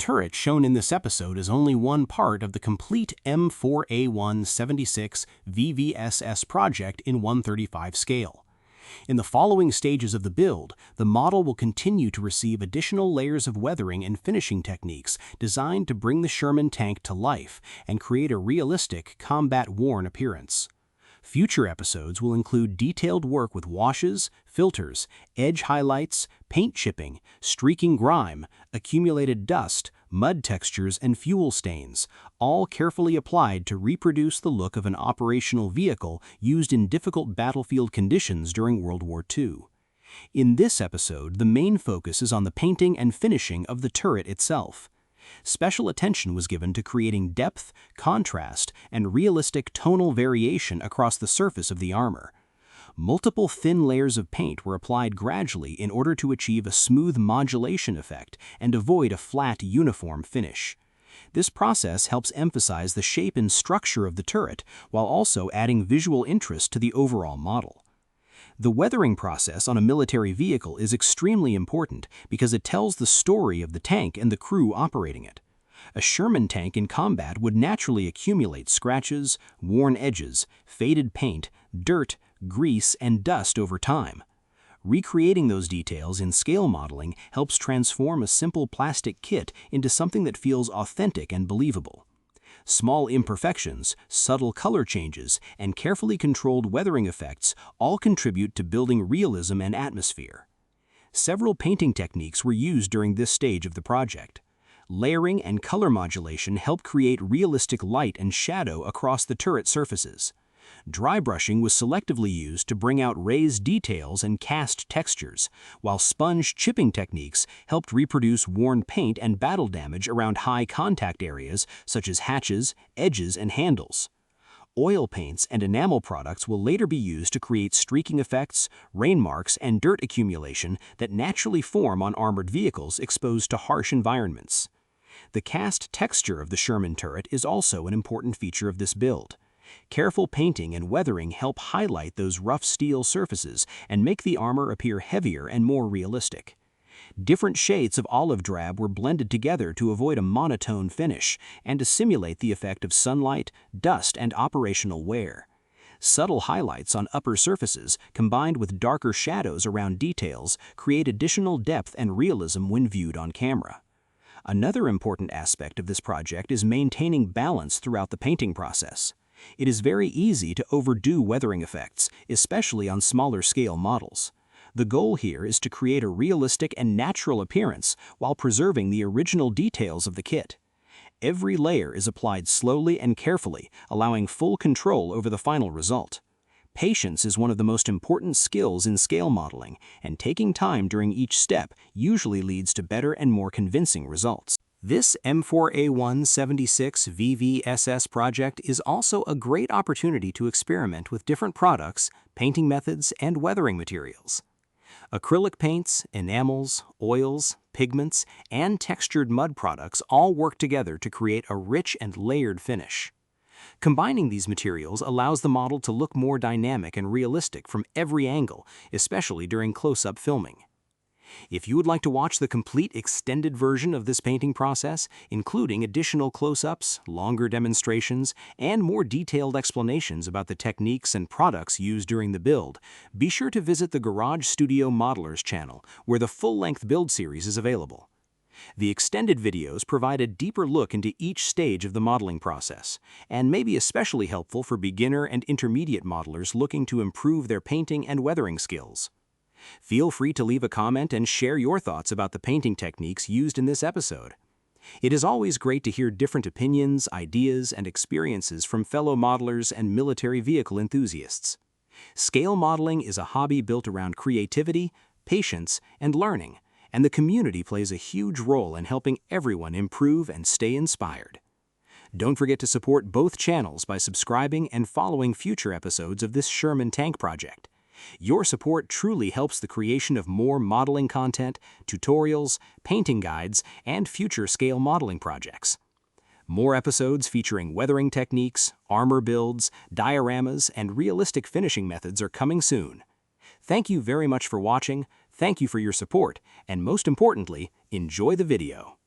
turret shown in this episode is only one part of the complete M4A1 76 VVSS project in 1/35 scale. In the following stages of the build, the model will continue to receive additional layers of weathering and finishing techniques designed to bring the Sherman tank to life and create a realistic, combat-worn appearance. Future episodes will include detailed work with washes, filters, edge highlights, paint chipping, streaking grime, accumulated dust, mud textures, and fuel stains, all carefully applied to reproduce the look of an operational vehicle used in difficult battlefield conditions during World War II. In this episode, the main focus is on the painting and finishing of the turret itself. Special attention was given to creating depth, contrast, and realistic tonal variation across the surface of the armor. Multiple thin layers of paint were applied gradually in order to achieve a smooth modulation effect and avoid a flat, uniform finish. This process helps emphasize the shape and structure of the turret while also adding visual interest to the overall model. The weathering process on a military vehicle is extremely important because it tells the story of the tank and the crew operating it. A Sherman tank in combat would naturally accumulate scratches, worn edges, faded paint, dirt, grease, and dust over time. Recreating those details in scale modeling helps transform a simple plastic kit into something that feels authentic and believable. Small imperfections, subtle color changes, and carefully controlled weathering effects all contribute to building realism and atmosphere. Several painting techniques were used during this stage of the project. Layering and color modulation help create realistic light and shadow across the turret surfaces. Dry brushing was selectively used to bring out raised details and cast textures, while sponge chipping techniques helped reproduce worn paint and battle damage around high contact areas such as hatches, edges, and handles. Oil paints and enamel products will later be used to create streaking effects, rain marks, and dirt accumulation that naturally form on armored vehicles exposed to harsh environments. The cast texture of the Sherman turret is also an important feature of this build. Careful painting and weathering help highlight those rough steel surfaces and make the armor appear heavier and more realistic. Different shades of olive drab were blended together to avoid a monotone finish and to simulate the effect of sunlight, dust, and operational wear. Subtle highlights on upper surfaces, combined with darker shadows around details, create additional depth and realism when viewed on camera. Another important aspect of this project is maintaining balance throughout the painting process. It is very easy to overdo weathering effects, especially on smaller scale models. The goal here is to create a realistic and natural appearance while preserving the original details of the kit. Every layer is applied slowly and carefully, allowing full control over the final result. Patience is one of the most important skills in scale modeling, and taking time during each step usually leads to better and more convincing results. This M4A1 76 VVSS project is also a great opportunity to experiment with different products, painting methods, and weathering materials. Acrylic paints, enamels, oils, pigments, and textured mud products all work together to create a rich and layered finish. Combining these materials allows the model to look more dynamic and realistic from every angle, especially during close-up filming. If you would like to watch the complete extended version of this painting process, including additional close-ups, longer demonstrations, and more detailed explanations about the techniques and products used during the build, be sure to visit the Garage Studio Modelers channel, where the full-length build series is available. The extended videos provide a deeper look into each stage of the modeling process, and may be especially helpful for beginner and intermediate modelers looking to improve their painting and weathering skills. Feel free to leave a comment and share your thoughts about the painting techniques used in this episode. It is always great to hear different opinions, ideas, and experiences from fellow modelers and military vehicle enthusiasts. Scale modeling is a hobby built around creativity, patience, and learning, and the community plays a huge role in helping everyone improve and stay inspired. Don't forget to support both channels by subscribing and following future episodes of this Sherman tank project. Your support truly helps the creation of more modeling content, tutorials, painting guides, and future scale modeling projects. More episodes featuring weathering techniques, armor builds, dioramas, and realistic finishing methods are coming soon. Thank you very much for watching, thank you for your support, and most importantly, enjoy the video.